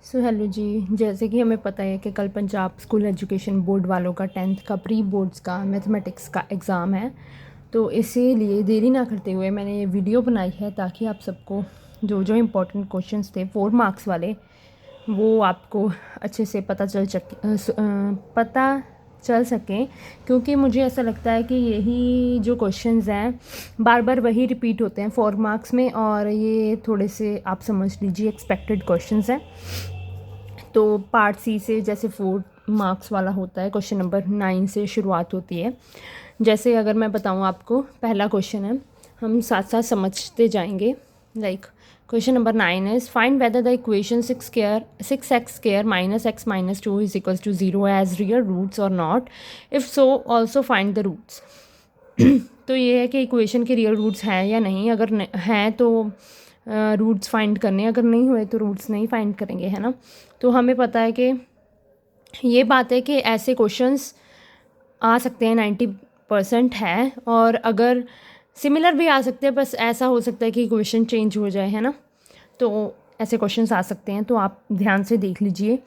Hello जी। जैसे कि हमें पता है कि कल पंजाब स्कूल एजुकेशन बोर्ड वालों का 10th का प्री बोर्ड्स का मैथमेटिक्स का एग्ज़ाम है। तो इसीलिए देरी ना करते हुए मैंने ये वीडियो बनाई है ताकि आप सबको जो जो इम्पोर्टेंट क्वेश्चंस थे 4 मार्क्स वाले वो आपको अच्छे से पता चल सकें, क्योंकि मुझे ऐसा लगता है कि यही जो क्वेश्चंस हैं बार बार वही रिपीट होते हैं 4 मार्क्स में, और ये थोड़े से आप समझ लीजिए एक्सपेक्टेड क्वेश्चंस हैं। तो पार्ट सी से जैसे 4 मार्क्स वाला होता है, क्वेश्चन नंबर 9 से शुरुआत होती है। जैसे अगर मैं बताऊँ आपको, पहला क्वेश्चन है, हम साथ साथ समझते जाएंगे। Like question number 9 is find whether the equation 6x² minus x minus 2 is equals to 0 has real roots और not, if so also find the roots. तो ये है कि इक्वेशन के रियल रूट्स हैं या नहीं। अगर हैं तो रूट्स फाइंड करने, अगर नहीं हुए तो रूट्स नहीं फाइंड करेंगे, है ना। तो हमें पता है कि ये बात है कि ऐसे क्वेश्चंस आ सकते हैं, 90% है, और अगर सिमिलर भी आ सकते हैं, बस ऐसा हो सकता है कि इक्वेशन चेंज हो जाए, है ना। तो ऐसे क्वेश्चंस आ सकते हैं, तो आप ध्यान से देख लीजिए।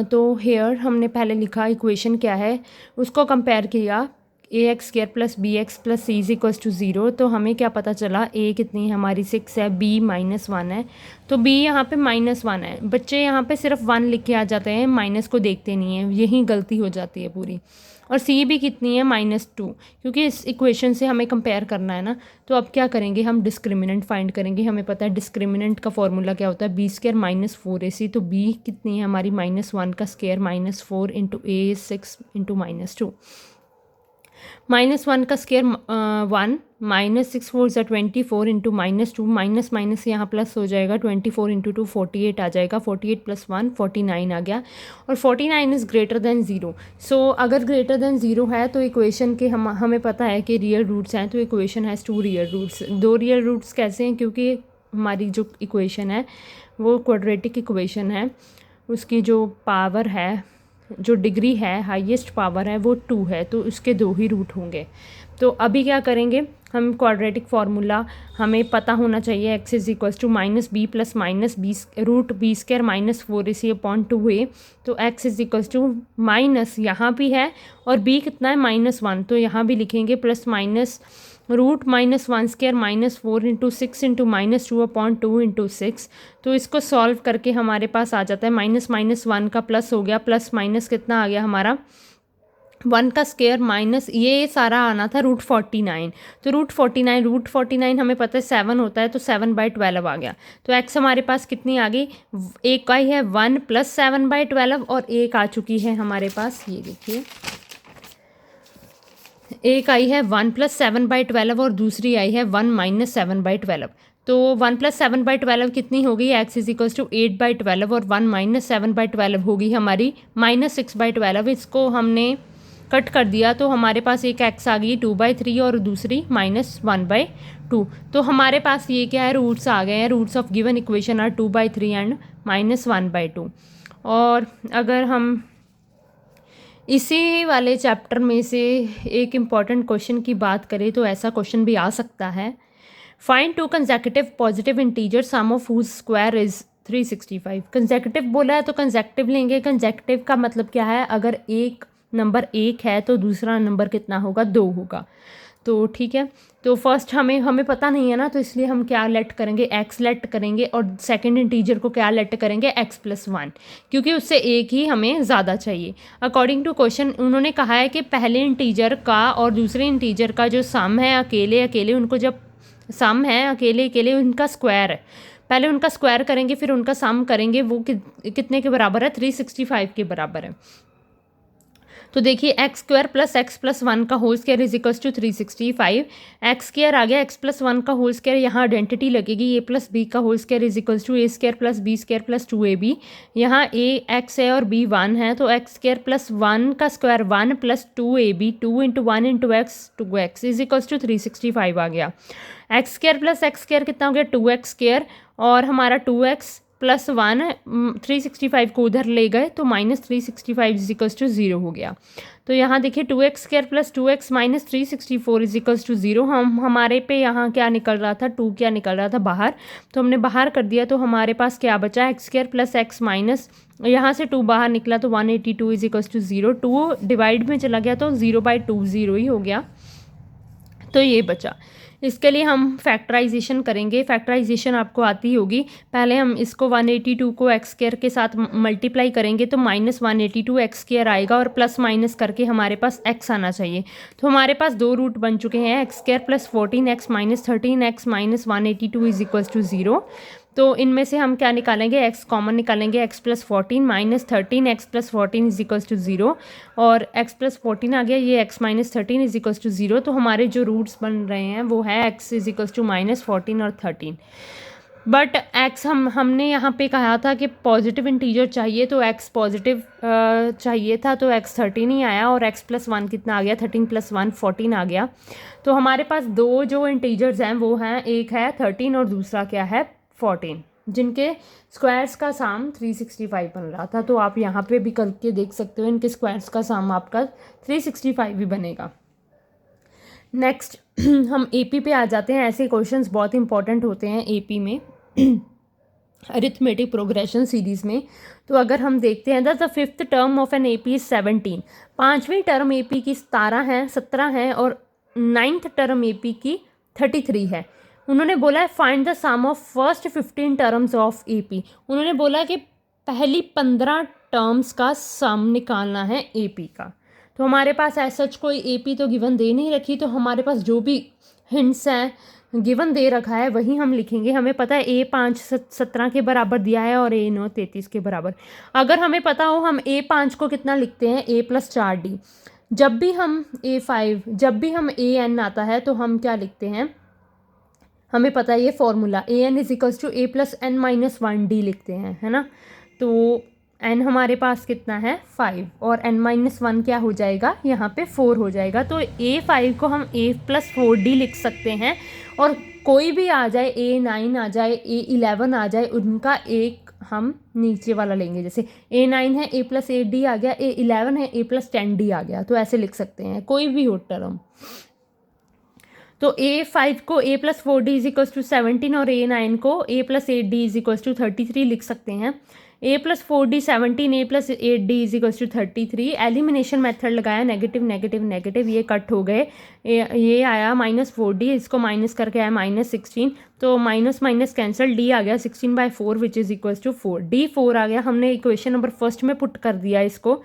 तो हेयर हमने पहले लिखा इक्वेशन क्या है, उसको कंपेयर किया ax² plus bx plus c is equals to 0। तो हमें क्या पता चला, a कितनी है हमारी 6 है, b -1 है, तो b यहाँ पे -1 है। बच्चे यहाँ पे सिर्फ 1 लिख के आ जाते हैं, माइनस को देखते नहीं हैं, यही गलती हो जाती है पूरी। और c भी कितनी है, -2, क्योंकि इस इक्वेशन से हमें कंपेयर करना है ना। तो अब क्या करेंगे, हम डिस्क्रिमिनेंट फाइंड करेंगे। हमें पता है डिस्क्रिमिनेंट का फॉर्मूला क्या होता है, b² माइनस 4ac। तो b कितनी है हमारी, -1 का स्क्वायर -4 इंटू a 6 इंटू -2। -1 का स्क्वायर 1, -6 4 ज़ा 24 इंटू -2, माइनस माइनस यहाँ प्लस हो जाएगा, 24 इंटू 2 48 आ जाएगा, 48 प्लस 1 49 आ गया, और 49 इज़ ग्रेटर देन 0। सो अगर ग्रेटर देन 0 है तो इक्वेशन के हमें पता है कि रियल रूट्स हैं, तो equation has 2 real roots. 2 real roots कैसे हैं, क्योंकि हमारी जो इक्वेशन है वो क्वाड्रेटिक इक्वेशन है, उसकी जो पावर है, जो डिग्री है, हाईएस्ट पावर है, वो 2 है, तो उसके 2 ही रूट होंगे। तो अभी क्या करेंगे, हम क्वाड्रेटिक फार्मूला हमें पता होना चाहिए, x is equals to -b plus -b root b² minus 4ac upon 2a। तो x is equals to minus यहाँ भी है, और b कितना है, -1, तो यहाँ भी लिखेंगे plus minus root -1² -4 into 6 into -2 upon 2 into 6। तो इसको सॉल्व करके हमारे पास आ जाता है -1 का प्लस हो गया, प्लस माइनस कितना आ गया हमारा, 1 का स्क्वायर माइनस ये सारा आना था √49। तो √49 हमें पता है 7 होता है, तो 7/12 आ गया। तो x हमारे पास कितनी आ गई, एक आई है 1 प्लस 7/12, और एक आ चुकी है हमारे पास, ये देखिए, एक आई है 1 प्लस 7/12 और दूसरी आई है 1 माइनस 7/12। तो 1 प्लस 7/12 कितनी होगी, x इज इक्वल्स टू 8/12, और 1 माइनस 7/12 होगी हमारी -6/12। इसको हमने कट कर दिया, तो हमारे पास एक x आ गई 2/3 और दूसरी -1/2। तो हमारे पास ये क्या है, रूट्स आ गए हैं। Roots of given equation are 2/3 and -1/2। और अगर हम इसी वाले चैप्टर में से एक इम्पॉर्टेंट क्वेश्चन की बात करें, तो ऐसा क्वेश्चन भी आ सकता है, find 2 consecutive positive integer sum of whose square is 365। Consecutive बोला है तो कंसेक्यूटिव लेंगे। कंसेक्यूटिव का मतलब क्या है, अगर एक नंबर 1 है तो दूसरा नंबर कितना होगा, 2 होगा। तो ठीक है, तो फर्स्ट हमें पता नहीं है ना, तो इसलिए हम क्या लेट करेंगे, x लेट करेंगे, और सेकंड इंटीजर को क्या लेट करेंगे, x + 1, क्योंकि उससे एक ही हमें ज़्यादा चाहिए। अकॉर्डिंग टू क्वेश्चन उन्होंने कहा है कि पहले इंटीजर का और दूसरे इंटीजर का जो सम है, अकेले अकेले उनको जब सम है अकेले अकेले उनका स्क्वायर है, पहले उनका स्क्वायर करेंगे फिर उनका सम करेंगे, वो कितने के बराबर है, 365 के बराबर है। तो देखिए x² प्लस x प्लस 1 का whole square is equals to 365। x² आ गया, x प्लस 1 का होल स्क्वायर, यहाँ आइडेंटिटी लगेगी, a प्लस b का whole square is equals to a² plus b² plus 2ab। यहाँ a x है और b 1 है, तो x² प्लस 1 का square 1 plus 2ab, 2 into 1 into x 2x is equals to 365 आ गया। x² प्लस x² कितना हो गया, 2x², और हमारा 2x +1 365 को उधर ले गए तो -365 इज इक्वल्स टू 0 हो गया। तो यहाँ देखिए 2x² + 2x - 364 is equals to 0। हमारे पे यहाँ क्या निकल रहा था, 2 क्या निकल रहा था बाहर, तो हमने बाहर कर दिया। तो हमारे पास क्या बचा, x² + x माइनस, यहाँ से 2 बाहर निकला तो 182 इज इक्वल्स टू 0। 2 डिवाइड में चला गया तो 0/2 0 ही हो गया। तो ये बचा। इसके लिए हम फैक्टराइजेशन करेंगे। फैक्टराइजेशन आपको आती होगी। पहले हम इसको 182 को x² के साथ मल्टीप्लाई करेंगे तो -182 x² आएगा और प्लस माइनस करके हमारे पास x आना चाहिए। तो हमारे पास 2 रूट बन चुके हैं, x² + 14x - 13x - 182 is equals to 0। तो इनमें से हम क्या निकालेंगे, x कॉमन निकालेंगे, x + 14 - 13 x + 14 is equals to 0 और x + 14 आ गया, ये x - 13 इज इक्वल्स टू 0। तो हमारे जो रूट्स बन रहे हैं वो है x इज इक्वल्स टू -14 और 13। बट x हमने यहाँ पे कहा था कि पॉजिटिव इंटीजर चाहिए, तो x पॉजिटिव चाहिए था, तो x 13 ही आया और x + 1 कितना आ गया, 13 + 1 14 आ गया। तो हमारे पास 2 जो इंटीजर्स हैं वो हैं, एक है 13 और दूसरा क्या है 14, जिनके स्क्वायर्स का साम 365 बन रहा था। तो आप यहाँ पे भी करके देख सकते हो, इनके स्क्वायर्स का साम आपका 365 ही बनेगा। नेक्स्ट हम एपी पे आ जाते हैं। ऐसे क्वेश्चंस बहुत इंपॉर्टेंट होते हैं एपी में, अरिथमेटिक प्रोग्रेशन सीरीज़ में। तो अगर हम देखते हैं the 5th term of an AP is 17, 5वीं टर्म एपी की 17 है और 9th टर्म एपी की 33 है। उन्होंने बोला है find the sum of first 15 terms of AP. उन्होंने बोला कि पहली 15 टर्म्स का सम निकालना है एपी का। तो हमारे पास ऐसा कोई एपी तो गिवन दे नहीं रखी, तो हमारे पास जो भी हिंट्स हैं गिवन दे रखा है वही हम लिखेंगे। हमें पता है A5 17 के बराबर दिया है और A9 33 के बराबर। अगर हमें पता हो हम A5 को कितना लिखते हैं, A + 4D। जब भी हम A5, जब भी हम AN आता है तो हम क्या लिखते हैं, हमें पता है ये formula AN = A + n - 1D लिखते हैं, है ना। तो n हमारे पास कितना है 5 और n - 1 क्या हो जाएगा, यहाँ पे 4 हो जाएगा। तो A5 को हम A + 4D लिख सकते हैं और कोई भी आ जाए, A9 आ जाए, A11 आ जाए, उनका एक हम नीचे वाला लेंगे। जैसे A9 है, A + 8D आ गया, A11 है, A + 10D आ गया, तो ऐसे लिख सकते हैं कोई भी हो टर्म। तो A5 को A + 4D = 17 और A9 को A + 8D = 33 लिख सकते हैं। A + 4D 17, A + 8D = 33। Elimination method लगाया, नेगेटिव नेगेटिव नेगेटिव, ये कट हो गए, ये आया -4D, इसको माइनस करके आया -16, तो माइनस माइनस कैंसिल, D आ गया 16/4 which is equals to 4। D 4 आ गया, हमने इक्वेशन नंबर फर्स्ट में पुट कर दिया इसको।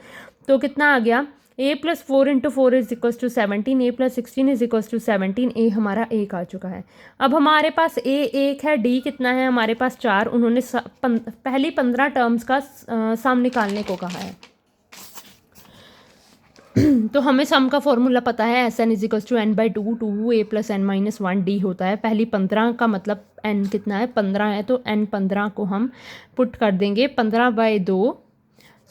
तो कितना आ गया, A + 4 × 4 is equals to 17, A + 16 is equals to 17। A हमारा 1 आ चुका है। अब हमारे पास A 1 है, D कितना है हमारे पास 4। उन्होंने पहली 15 टर्म्स का सम निकालने को कहा है। तो हमें सम का फॉर्मूला पता है, Sn = n/2, 2 A + n - 1D होता है। पहली 15 का मतलब n कितना है 15 है, तो n 15 को हम पुट कर देंगे 15/2।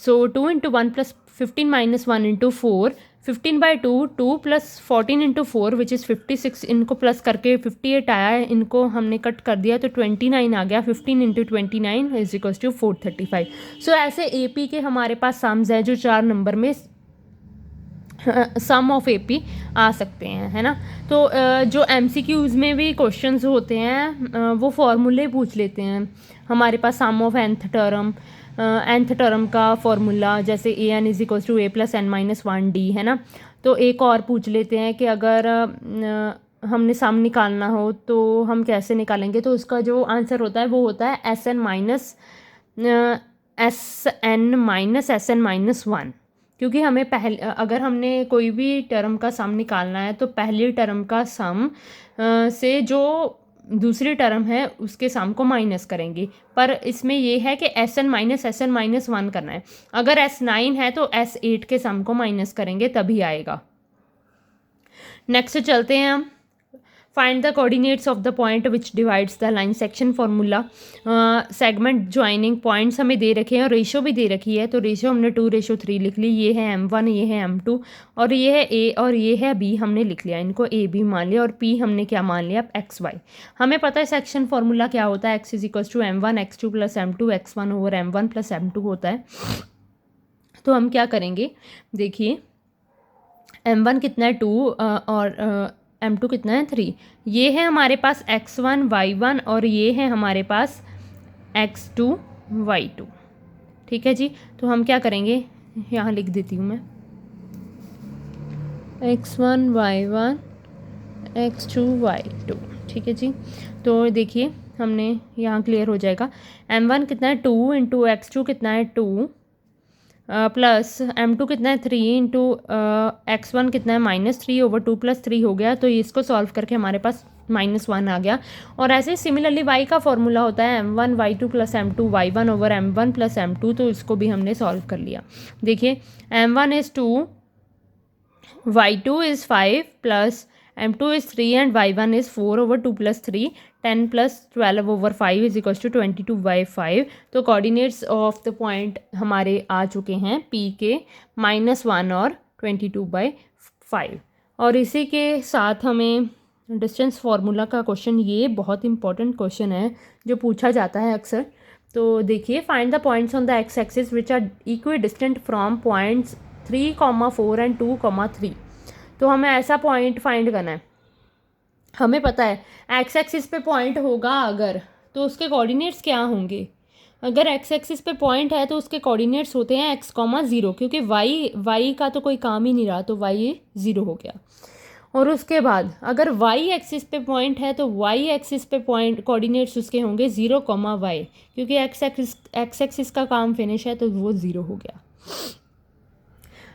सो 2 × 1 + 15 - 1 × 4, 15/2, 2 + 14 × 4 विच इज़ 56। इनको प्लस करके 58 आया है, इनको हमने कट कर दिया तो 29 आ गया। 15 × 29 इज इक्वल्स टू 435। सो ऐसे एपी के हमारे पास सम्स हैं जो 4 नंबर में सम ऑफ एपी आ सकते हैं, है ना। तो जो MCQs में भी क्वेश्चंस होते हैं वो फॉर्मूले पूछ लेते हैं। हमारे पास सम ऑफ nth टर्म का फॉर्मूला, जैसे AN = A + n - 1D, है ना। तो एक और पूछ लेते हैं कि अगर हमने सम निकालना हो तो हम कैसे निकालेंगे, तो उसका जो आंसर होता है वो होता है SN - SN-1, क्योंकि हमें अगर हमने कोई भी टर्म का सम निकालना है तो पहली टर्म का सम से जो दूसरी टर्म है उसके सम को माइनस करेंगे। पर इसमें ये है कि SN - SN-1 करना है। अगर S9 है तो S8 के सम को माइनस करेंगे तभी आएगा। नेक्स्ट चलते हैं हम, find the coordinates of the point which divides the line section formula. Segment joining points हमें दे रखे हैं और रेशो भी दे रखी है, तो रेशो हमने 2:3 लिख ली। ये है M1, ये है M2 और ये है A और ये है B हमने लिख लिया, इनको A B मान लिया और P हमने क्या मान लिया XY। हमें पता है सेक्शन फार्मूला क्या होता है, x = M1 x2 + M2 x1 / M1 + M2 होता है। तो हम क्या करेंगे, देखिए M1 कितना है 2 और M2 कितना है 3। ये है हमारे पास x1 y1 और ये है हमारे पास x2 y2। ठीक है जी, तो हम क्या करेंगे, यहाँ लिख देती हूँ मैं x1 y1 x2 y2। ठीक है जी, तो देखिए हमने यहाँ क्लियर हो जाएगा। M1 कितना है 2 × x2 कितना है 2 प्लस M2 कितना है 3 × x1 कितना है -3/2 + 3 हो गया। तो इसको सॉल्व करके हमारे पास -1 आ गया। और ऐसे सिमिलरली y का फॉर्मूला होता है M1 y2 + M2 y1 / M1 + M2, तो इसको भी हमने सॉल्व कर लिया। देखिए M1 is 2 y2 is 5 plus M2 is 3 and y1 is 4/2 + 3, 10 + 12/5 is equals to 22/5। तो कोऑर्डिनेट्स ऑफ द पॉइंट हमारे आ चुके हैं P के -1 और 22/5। और इसी के साथ हमें डिस्टेंस फार्मूला का क्वेश्चन, ये बहुत इंपॉर्टेंट क्वेश्चन है जो पूछा जाता है अक्सर। तो देखिए find the points on the x axis which are equidistant from points 3, 4 and 2, 3। तो हमें ऐसा पॉइंट फाइंड करना है। हमें पता है एक्स एक्सिस पे पॉइंट होगा अगर, तो उसके कोऑर्डिनेट्स क्या होंगे। अगर एक्स एक्सिस पे पॉइंट है तो उसके कोऑर्डिनेट्स होते हैं x, 0, क्योंकि y का तो कोई काम ही नहीं रहा, तो y 0 हो गया। और उसके बाद अगर y एक्सिस पे पॉइंट है तो y एक्सिस पे पॉइंट कोऑर्डिनेट्स उसके होंगे 0, y, क्योंकि एक्स एक्सिस का काम फिनिश है तो वो 0 हो गया।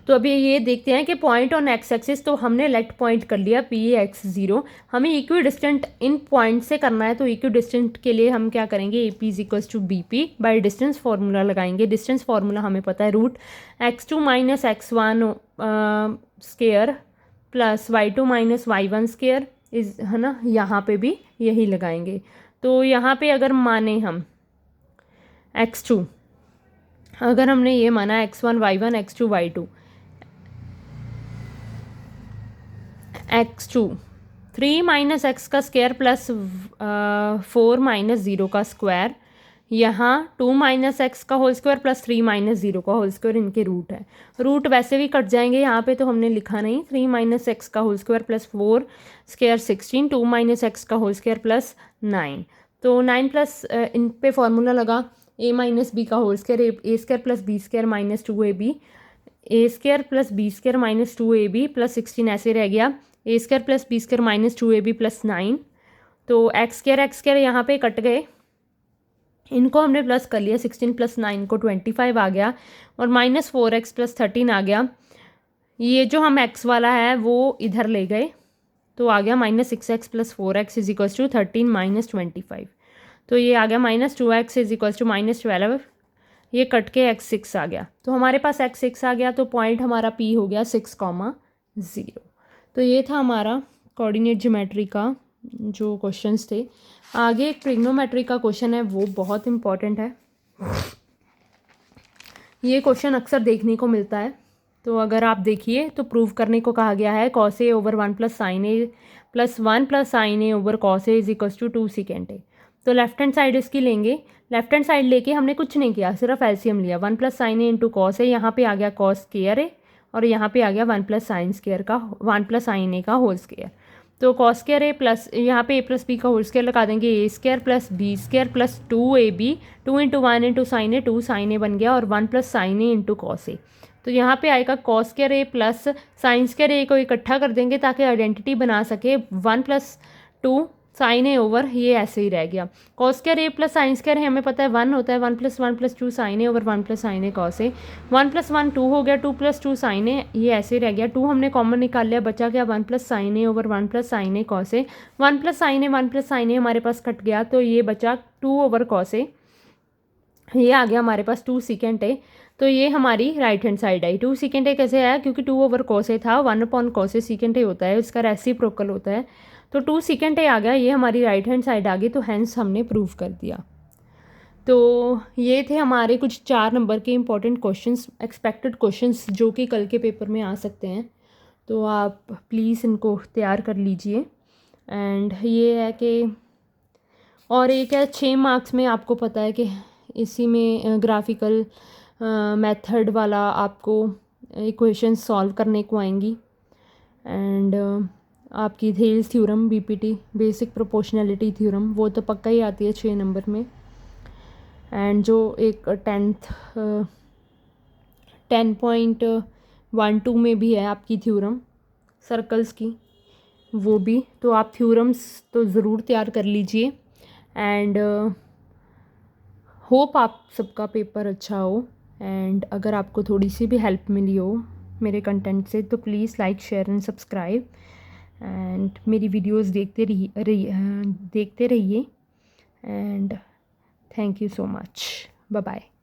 तो अभी ये देखते हैं कि पॉइंट ऑन एक्स एक्सिस, तो हमने लेट पॉइंट कर लिया P(x0). हमें इक्वी डिस्टेंट इन पॉइंट से करना है, तो इक्वी डिस्टेंट के लिए हम क्या करेंगे, AP = BP by distance formula लगाएंगे। डिस्टेंस फार्मूला हमें पता है √x2 - x1 square plus y2 - y1 square is, है ना, यहाँ पे भी यही लगाएंगे। तो यहाँ पे अगर माने हम x2, अगर हमने ये माना x1 y1 x2 y2, x2 3 - x का स्क्वायर प्लस 4 - 0 का स्क्वायर, यहाँ 2 - x का होल स्क्वायर प्लस 3 - 0 का होल स्क्वायर, इनके रूट है। रूट वैसे भी कट जाएंगे यहाँ पे, तो हमने लिखा नहीं। 3 - x का whole square plus 4 square 16, 2 - x का होल स्क्वायर प्लस 9। तो 9 प्लस इन पे फॉर्मूला लगा a - b का whole square, a² + b² - 2ab, a² + b² - 2ab plus 16 ऐसे रह गया, a² + b² - 2ab प्लस 9। तो x² यहाँ पे कट गए, इनको हमने प्लस कर लिया, 16 + 9 को 25 आ गया और -4x + 13 आ गया। ये जो हम x वाला है वो इधर ले गए, तो आ गया -6x + 4x = 13 - 25। तो ये आ गया -2x = -12, ये कट के x6 आ गया। तो हमारे पास x6 आ गया, तो पॉइंट हमारा P हो गया 6, 0। तो ये था हमारा कोऑर्डिनेट ज्योमेट्री का जो क्वेश्चंस थे। आगे एक ट्रिग्नोमेट्री का क्वेश्चन है, वो बहुत इंपॉर्टेंट है। ये क्वेश्चन अक्सर देखने को मिलता है, तो अगर आप देखिए तो प्रूव करने को कहा गया है cos A / 1 + sin A + 1 + sin A / cos A = 2 secant A। तो लेफ्ट हैंड साइड इसकी लेंगे, लेफ्ट हैंड साइड लेके हमने कुछ नहीं किया, सिर्फ एलसीएम लिया। 1 + sin A × cos A, यहाँ पे आ गया cos स्क्वायर A और यहाँ पे आ गया 1 + sin sin A का होल स्क्वायर। तो cos स्क्वायर A प्लस यहाँ पे A + B का होल स्क्वायर लगा देंगे, a² + b² + 2ab, 2 × 1 × sin A, 2 sin A बन गया और 1 + sin A × cos A। तो यहाँ पे आएगा cos square A plus sin square A को इकट्ठा कर देंगे ताकि आइडेंटिटी बना सके। 1 + 2 sin A ओवर, ये ऐसे ही रह गया। cos square A plus sin square है, हमें पता है 1 होता है, 1 + 1 + 2 sin A over 1 + sin A cos A। 1 + 1 2 हो गया, 2 + 2 sin A, ये ऐसे ही रह गया। 2 हमने कॉमन निकाल लिया, बचा क्या 1 + sin A over 1 + sin A cos A। 1 + sin A 1 + sin A हमारे पास कट गया, तो ये बचा 2 ओवर cos A। ये आ गया हमारे पास 2 secant A। तो ये हमारी right hand side I. 2 secant A कैसे आया, क्योंकि 2 ओवर cos A था, 1 / cos A secant A होता है, इसका रेसिप्रोकल होता है। तो 2 सेकेंड आ गया, ये हमारी राइट हैंड साइड आ गई, तो हैंस हमने प्रूव कर दिया। तो ये थे हमारे कुछ 4 नंबर के इम्पॉर्टेंट क्वेश्चंस, एक्सपेक्टेड क्वेश्चंस जो कि कल के पेपर में आ सकते हैं। तो आप प्लीज़ इनको तैयार कर लीजिए। एंड ये है कि और एक है 6 मार्क्स में, आपको पता है कि इसी में ग्राफिकल मेथड वाला आपको इक्वेशन सॉल्व करने को आएंगी। एंड आपकी Thales theorem, BPT, basic proportionality theorem, वो तो पक्का ही आती है 6 नंबर में। एंड जो एक 10.12 में भी है आपकी थ्योरम सर्कल्स की, वो भी। तो आप थ्योरम्स तो ज़रूर तैयार कर लीजिए। एंड होप आप सबका पेपर अच्छा हो। एंड अगर आपको थोड़ी सी भी हेल्प मिली हो मेरे कंटेंट से, तो please like, share and subscribe. And मेरी वीडियोस देखते रहिए। And thank you so much. Bye bye.